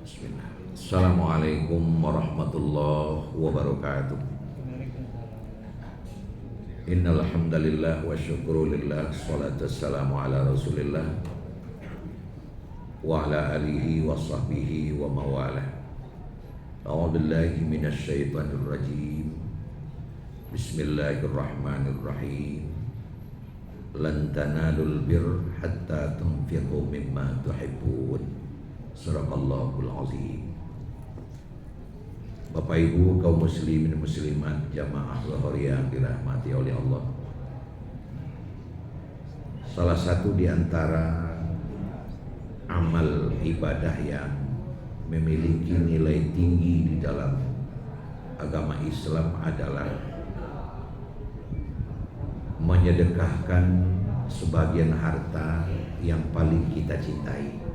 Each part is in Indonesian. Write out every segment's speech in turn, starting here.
Bismillah. Assalamualaikum warahmatullahi wabarakatuh. Innal hamdalillah wa syukrulillah, shalatu wassalamu ala Rasulillah wa ala alihi wa sahbihi wa mawalah. A'udzu billahi minasy syaithanir rajim. Bismillahirrahmanirrahim. Lan tanalul birra hatta tunfiqu mimma tuhibbun. Sadaqallahul azim. Bapak Ibu kaum muslimin muslimat jamaah Zuhuriyah dirahmati oleh Allah. Salah satu di antara amal ibadah yang memiliki nilai tinggi di dalam agama Islam adalah menyedekahkan sebagian harta yang paling kita cintai.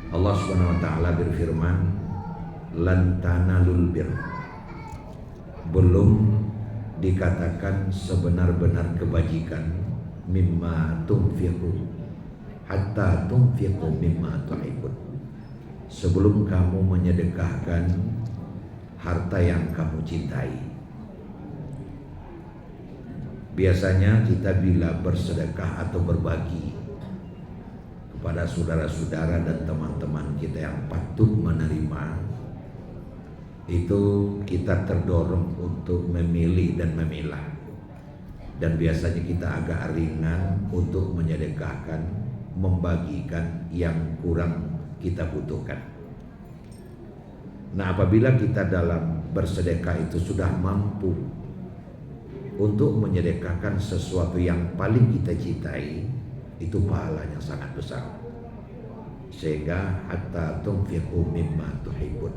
Allah Subhanahu wa taala berfirman, "Lan tanalul bir." Belum dikatakan sebenar-benar kebajikan mimma tunfiqu hatta tunfiqu mimma tuhibbun. Sebelum kamu menyedekahkan harta yang kamu cintai. Biasanya kita bila bersedekah atau berbagi kepada saudara-saudara dan teman-teman kita yang patut menerima, itu kita terdorong untuk memilih dan memilah, dan biasanya kita agak ringan untuk menyedekahkan, membagikan yang kurang kita butuhkan. Nah, apabila kita dalam bersedekah itu sudah mampu untuk menyedekahkan sesuatu yang paling kita cintai, itu pahalanya sangat besar. Sehingga hatta tunfiqu mimma tuhibbun,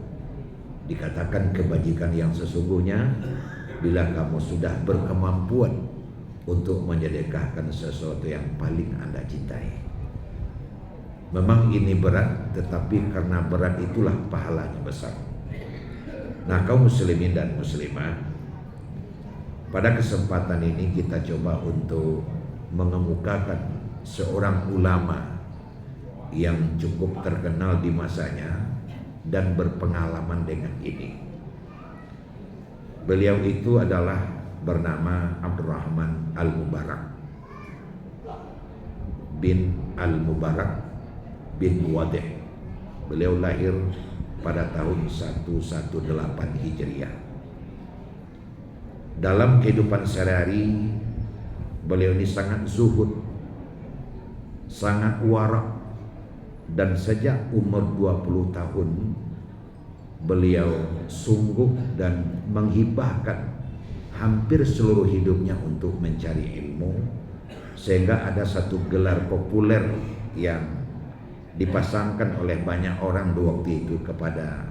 dikatakan kebajikan yang sesungguhnya bila kamu sudah berkemampuan untuk menyedekahkan sesuatu yang paling Anda cintai. Memang ini berat, tetapi karena berat itulah pahalanya besar. Nah, kaum muslimin dan muslimah, pada kesempatan ini kita coba untuk mengemukakan seorang ulama yang cukup terkenal di masanya dan berpengalaman dengan ini. Beliau itu adalah bernama Abdurrahman Al-Mubarak bin Al-Mubarak bin Wadih. Beliau lahir pada tahun 118 Hijriah. Dalam kehidupan sehari-hari beliau ini sangat zuhud, sangat warak, dan sejak umur 20 tahun beliau sungguh dan menghibahkan hampir seluruh hidupnya untuk mencari ilmu, sehingga ada satu gelar populer yang dipasangkan oleh banyak orang di waktu itu kepada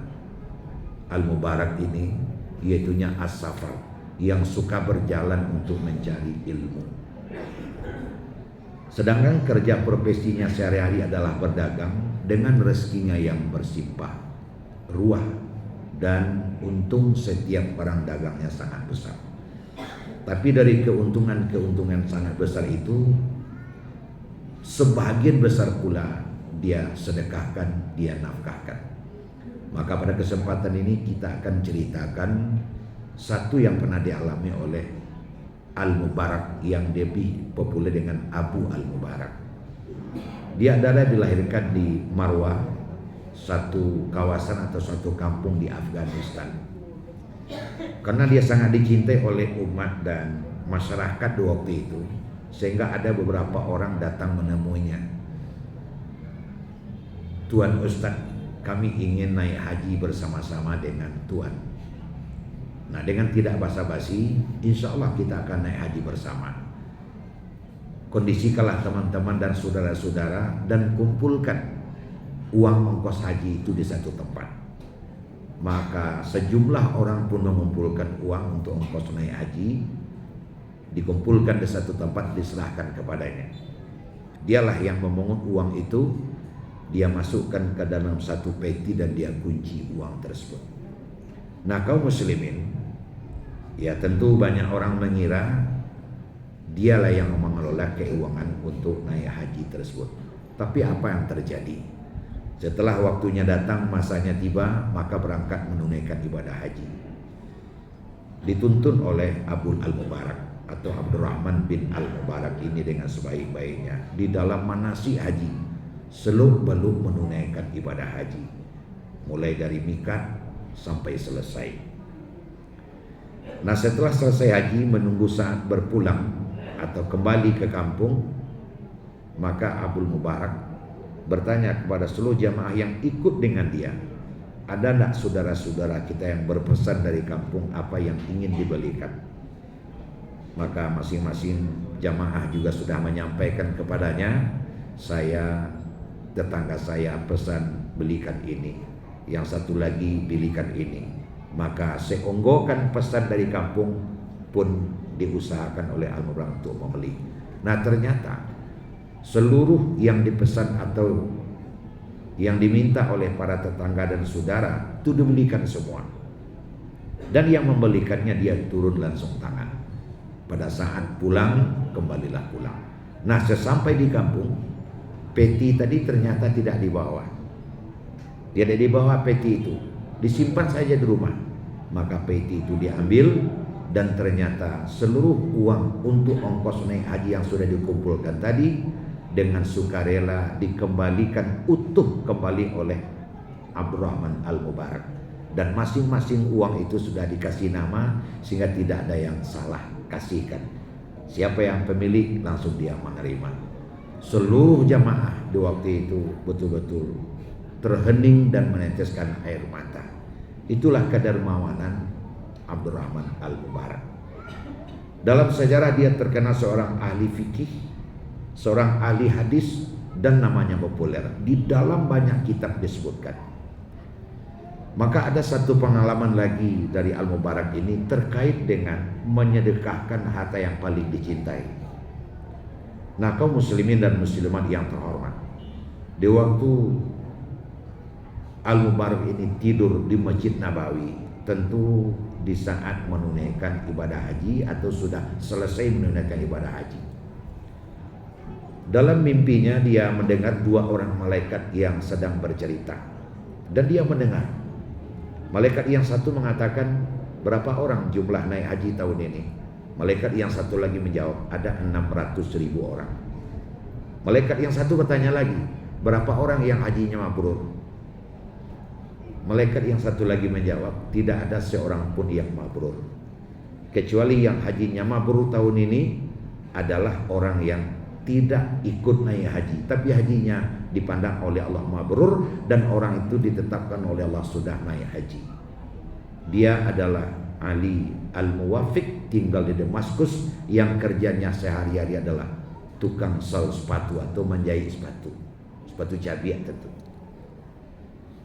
Al-Mubarak ini, yaitunya As-Safar, yang suka berjalan untuk mencari ilmu. Sedangkan kerja profesinya sehari-hari adalah berdagang, dengan rezekinya yang bersimpah ruah, dan untung setiap barang dagangnya sangat besar. Tapi dari keuntungan sangat besar itu, sebagian besar pula dia sedekahkan, dia nafkahkan. Maka pada kesempatan ini kita akan ceritakan satu yang pernah dialami oleh Al-Mubarak yang lebih populer dengan Abu Al-Mubarak. Dia adalah dilahirkan di Marwah, satu kawasan atau satu kampung di Afghanistan. Karena dia sangat dicintai oleh umat dan masyarakat di waktu itu, sehingga ada beberapa orang datang menemuinya. "Tuan Ustaz, kami ingin naik haji bersama-sama dengan Tuan. Nah, dengan tidak basa-basi, insya Allah kita akan naik haji bersama. Kondisikanlah teman-teman dan saudara-saudara dan kumpulkan uang ongkos haji itu di satu tempat." Maka sejumlah orang pun mengumpulkan uang untuk ongkos naik haji, dikumpulkan di satu tempat, diserahkan kepadanya. Dialah yang memungut uang itu, dia masukkan ke dalam satu peti dan dia kunci uang tersebut. Nah, kaum muslimin, ya tentu banyak orang mengira dialah yang mengelola keuangan untuk naik haji tersebut. Tapi apa yang terjadi? Setelah waktunya datang, masanya tiba, maka berangkat menunaikan ibadah haji. Dituntun oleh Abu Al-Mubarak atau Abdurrahman bin Al-Mubarak ini dengan sebaik-baiknya di dalam manasik haji, seluk-beluk menunaikan ibadah haji, mulai dari mikat sampai selesai. Nah, setelah selesai haji, menunggu saat berpulang atau kembali ke kampung, maka Abu Mubarak bertanya kepada seluruh jamaah yang ikut dengan dia, ada tak saudara-saudara kita yang berpesan dari kampung apa yang ingin dibelikan? Maka masing-masing jamaah juga sudah menyampaikan kepadanya, tetangga saya pesan belikan ini, yang satu lagi belikan ini. Maka seonggokan pesan dari kampung pun diusahakan oleh Al-Mubarak untuk membeli. Nah, ternyata seluruh yang dipesan atau yang diminta oleh para tetangga dan saudara itu dibelikan semua. Dan yang membelikannya dia turun langsung tangan. Pada saat pulang, kembalilah pulang. Nah, sesampai di kampung, peti tadi ternyata tidak dibawa. Tidak dibawa peti itu, disimpan saja di rumah. Maka peti itu diambil, dan ternyata seluruh uang untuk ongkos naik haji yang sudah dikumpulkan tadi dengan sukarela dikembalikan utuh kembali oleh Abdurrahman Al-Mubarak, dan masing-masing uang itu sudah dikasih nama sehingga tidak ada yang salah kasihkan. Siapa yang pemilik langsung dia menerima. Seluruh jamaah di waktu itu betul-betul terhening dan meneteskan air mata. Itulah kedermawanan Abdurrahman Al-Mubarak. Dalam sejarah dia terkenal seorang ahli fikih, seorang ahli hadis, dan namanya populer. Di dalam banyak kitab disebutkan. Maka ada satu pengalaman lagi dari Al-Mubarak ini terkait dengan menyedekahkan harta yang paling dicintai. Nah, kaum muslimin dan muslimat yang terhormat, di waktu Al-Mubarak ini tidur di Masjid Nabawi, tentu di saat menunaikan ibadah haji atau sudah selesai menunaikan ibadah haji. Dalam mimpinya dia mendengar dua orang malaikat yang sedang bercerita. Dan dia mendengar malaikat yang satu mengatakan, berapa orang jumlah naik haji tahun ini? Malaikat yang satu lagi menjawab, ada 600.000 orang. Malaikat yang satu bertanya lagi, berapa orang yang hajinya mabrur? Malaikat yang satu lagi menjawab, tidak ada seorang pun yang mabrur, kecuali yang hajinya mabrur tahun ini adalah orang yang tidak ikut naik haji, tapi hajinya dipandang oleh Allah mabrur, dan orang itu ditetapkan oleh Allah sudah naik haji. Dia adalah Ali Al-Muwafiq, tinggal di Damaskus, yang kerjanya sehari-hari adalah tukang sol sepatu atau menjahit sepatu cabiak tentu.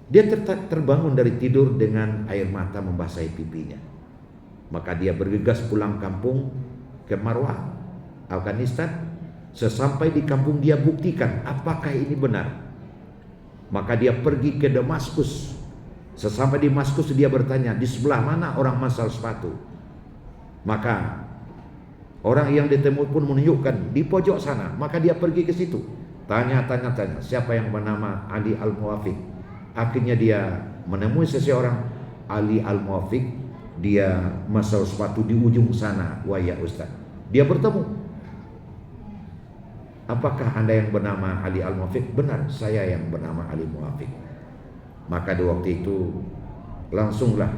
Dia terbangun dari tidur dengan air mata membasahi pipinya. Maka dia bergegas pulang kampung ke Marwah, Afghanistan. Sesampai di kampung dia buktikan apakah ini benar. Maka dia pergi ke Damaskus. Sesampai di Damaskus dia bertanya, di sebelah mana orang masal sepatu? Maka orang yang ditemui pun menunjukkan di pojok sana. Maka dia pergi ke situ. Tanya siapa yang bernama Ali Al-Muwafiq. Akhirnya dia menemui seseorang, Ali Al-Muwafiq. Dia masal sepatu di ujung sana. Wah ya Ustaz. Dia bertemu. Apakah Anda yang bernama Ali Al-Muwafiq? Benar, saya yang bernama Ali Muwafiq. Maka di waktu itu langsunglah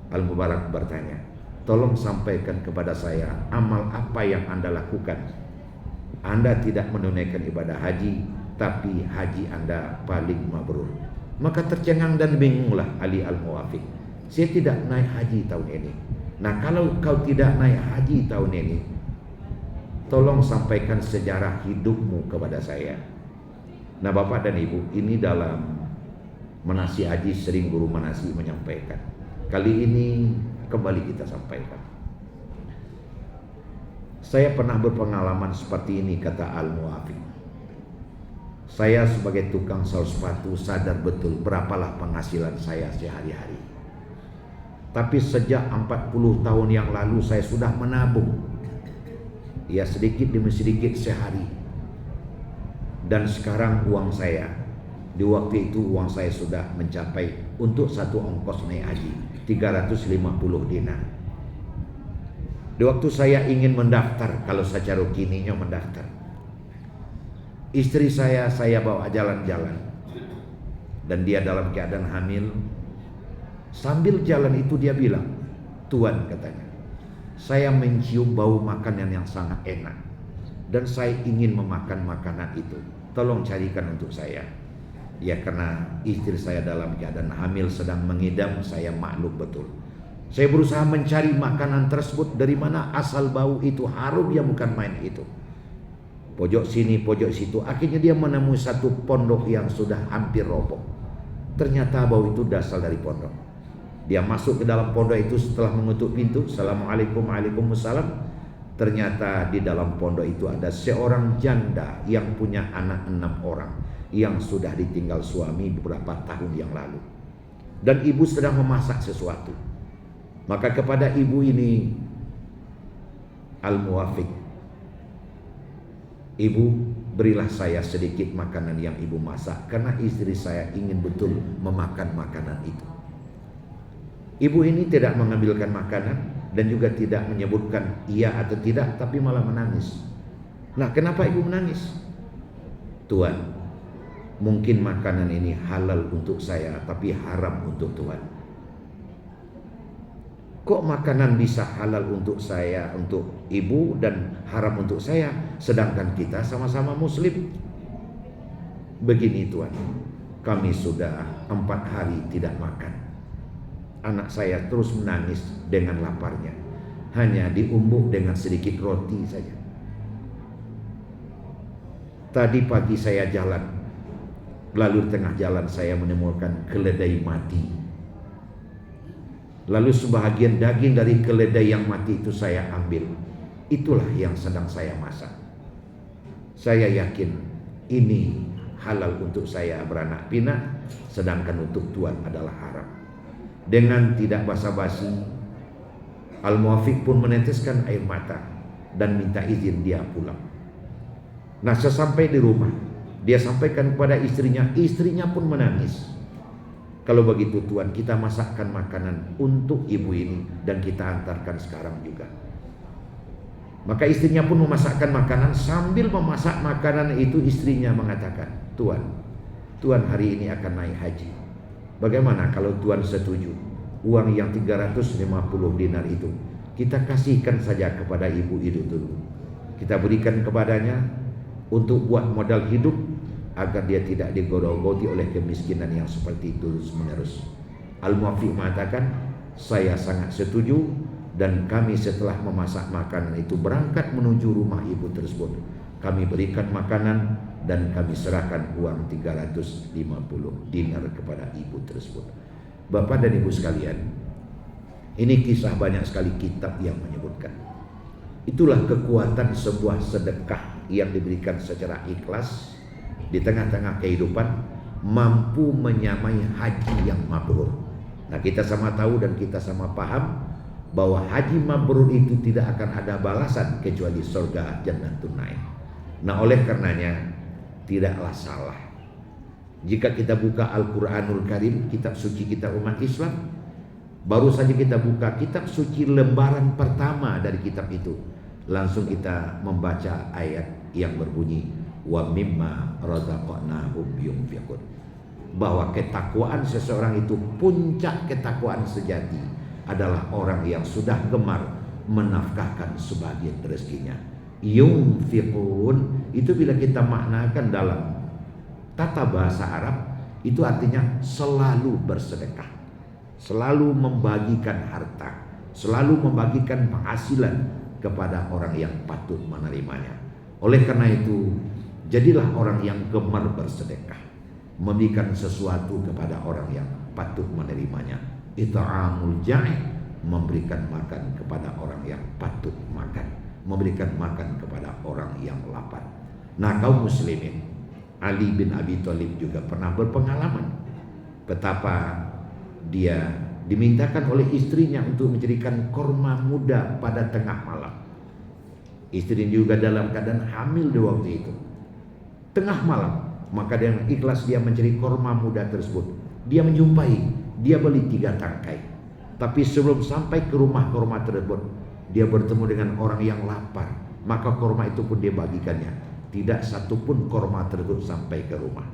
Al-Mubarak bertanya, tolong sampaikan kepada saya amal apa yang Anda lakukan. Anda tidak menunaikan ibadah haji, tapi haji Anda paling mabrur. Maka tercengang dan bingunglah Ali Al-Muwafiq. Saya tidak naik haji tahun ini. Nah, kalau kau tidak naik haji tahun ini, tolong sampaikan sejarah hidupmu kepada saya. Nah, Bapak dan Ibu, ini dalam manasik haji sering guru manasik menyampaikan. Kali ini kembali kita sampaikan. Saya pernah berpengalaman seperti ini, kata Al-Muwafiq. Saya sebagai tukang sol sepatu sadar betul berapalah penghasilan saya sehari-hari. Tapi sejak 40 tahun yang lalu saya sudah menabung, ya sedikit demi sedikit sehari. Dan sekarang uang saya, di waktu itu uang saya sudah mencapai untuk satu ongkos naik haji 350 dinar. Di waktu saya ingin mendaftar, kalau secara kininya mendaftar, istri saya bawa jalan-jalan dan dia dalam keadaan hamil. Sambil jalan itu dia bilang, "Tuan," katanya, "saya mencium bau makanan yang sangat enak dan saya ingin memakan makanan itu. Tolong carikan untuk saya." Ya, karena istri saya dalam keadaan hamil sedang mengidam, saya maklum betul. Saya berusaha mencari makanan tersebut, dari mana asal bau itu, harum ya bukan main itu. Pojok sini, pojok situ, akhirnya dia menemui satu pondok yang sudah hampir roboh. Ternyata bau itu berasal dari pondok. Dia masuk ke dalam pondok itu, setelah mengetuk pintu, "Assalamualaikum." "Waalaikumsalam." Ternyata di dalam pondok itu ada seorang janda yang punya anak 6 orang yang sudah ditinggal suami beberapa tahun yang lalu. Dan ibu sedang memasak sesuatu. Maka kepada ibu ini, Al-Muwafiq, "Ibu, berilah saya sedikit makanan yang ibu masak, karena istri saya ingin betul memakan makanan itu." Ibu ini tidak mengambilkan makanan dan juga tidak menyebutkan iya atau tidak, tapi malah menangis. Nah, kenapa ibu menangis? "Tuan, mungkin makanan ini halal untuk saya, tapi haram untuk Tuan." "Kok makanan bisa halal untuk saya, untuk ibu, dan haram untuk saya, sedangkan kita sama-sama muslim?" "Begini Tuan, kami sudah 4 hari tidak makan. Anak saya terus menangis dengan laparnya. Hanya diumbuk dengan sedikit roti saja. Tadi pagi saya jalan, lalu di tengah jalan saya menemukan keledai mati. Lalu sebahagian daging dari keledai yang mati itu saya ambil. Itulah yang sedang saya masak. Saya yakin ini halal untuk saya beranak pinak, sedangkan untuk Tuan adalah haram." Dengan tidak basa-basi, Al-Muwafiq pun meneteskan air mata dan minta izin dia pulang. Nah, sesampai di rumah, dia sampaikan kepada istrinya. Istrinya pun menangis. "Kalau begitu Tuan, kita masakkan makanan untuk ibu ini dan kita antarkan sekarang juga." Maka istrinya pun memasakkan makanan. Sambil memasak makanan itu, istrinya mengatakan, Tuan hari ini akan naik haji. Bagaimana kalau Tuan setuju, uang yang 350 dinar itu kita kasihkan saja kepada ibu itu dulu. Kita berikan kepadanya untuk buat modal hidup, agar dia tidak digerogoti oleh kemiskinan yang seperti itu terus menerus." Al-Muwafiq mengatakan, "Saya sangat setuju." Dan kami setelah memasak makanan itu berangkat menuju rumah ibu tersebut. Kami berikan makanan dan kami serahkan uang 350 dinar kepada ibu tersebut. Bapak dan ibu sekalian, ini kisah banyak sekali kitab yang menyebutkan. Itulah kekuatan sebuah sedekah yang diberikan secara ikhlas di tengah-tengah kehidupan, mampu menyamai haji yang mabrur. Nah, kita sama tahu dan kita sama paham bahwa haji mabrur itu tidak akan ada balasan kecuali surga Jannatul Naim. Nah, oleh karenanya tidaklah salah jika kita buka Al-Quranul Karim, kitab suci kita umat Islam. Baru saja kita buka kitab suci lembaran pertama dari kitab itu, langsung kita membaca ayat yang berbunyi, "Wa mimma razaqnahum yunfiqun." Bahwa ketakwaan seseorang itu, puncak ketakwaan sejati adalah orang yang sudah gemar menafkahkan sebagian rezekinya. Yunfiqun itu bila kita maknakan dalam tata bahasa Arab, itu artinya selalu bersedekah, selalu membagikan harta, selalu membagikan penghasilan kepada orang yang patut menerimanya. Oleh karena itu, jadilah orang yang gemar bersedekah, memberikan sesuatu kepada orang yang patut menerimanya. It'amul ja'i, memberikan makan kepada orang yang patut makan, memberikan makan kepada orang yang lapar. Nah, kaum muslimin, Ali bin Abi Thalib juga pernah berpengalaman betapa dia dimintakan oleh istrinya untuk menjadikan korma muda pada tengah malam. Istri juga dalam keadaan hamil di waktu itu. tengah malam, maka dengan ikhlas dia mencari korma muda tersebut. Dia menjumpai, dia beli 3 tangkai. Tapi sebelum sampai ke rumah korma tersebut, dia bertemu dengan orang yang lapar. Maka korma itu pun dia bagikannya. Tidak satupun korma tersebut sampai ke rumah.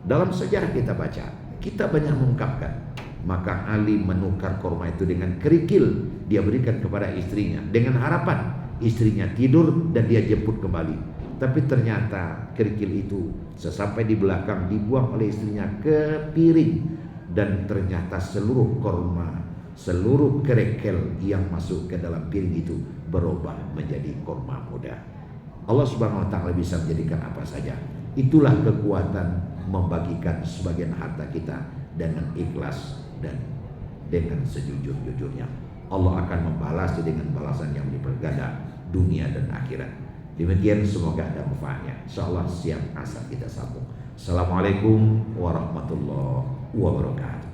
Dalam sejarah kita baca, kita banyak mengungkapkan. Maka Ali menukar korma itu dengan kerikil. Dia berikan kepada istrinya dengan harapan istrinya tidur dan dia jemput kembali. Tapi ternyata kerikil itu sesampai di belakang dibuang oleh istrinya ke piring. Dan ternyata seluruh korma, seluruh kerikil yang masuk ke dalam piring itu berubah menjadi korma muda. Allah Subhanahu wa ta'ala bisa menjadikan apa saja. Itulah kekuatan membagikan sebagian harta kita dengan ikhlas dan dengan sejujur-jujurnya. Allah akan membalas dengan balasan yang berganda dunia dan akhirat. Demikian, semoga ada manfaatnya. Insyaallah siang asar kita sambung. Assalamualaikum warahmatullahi wabarakatuh.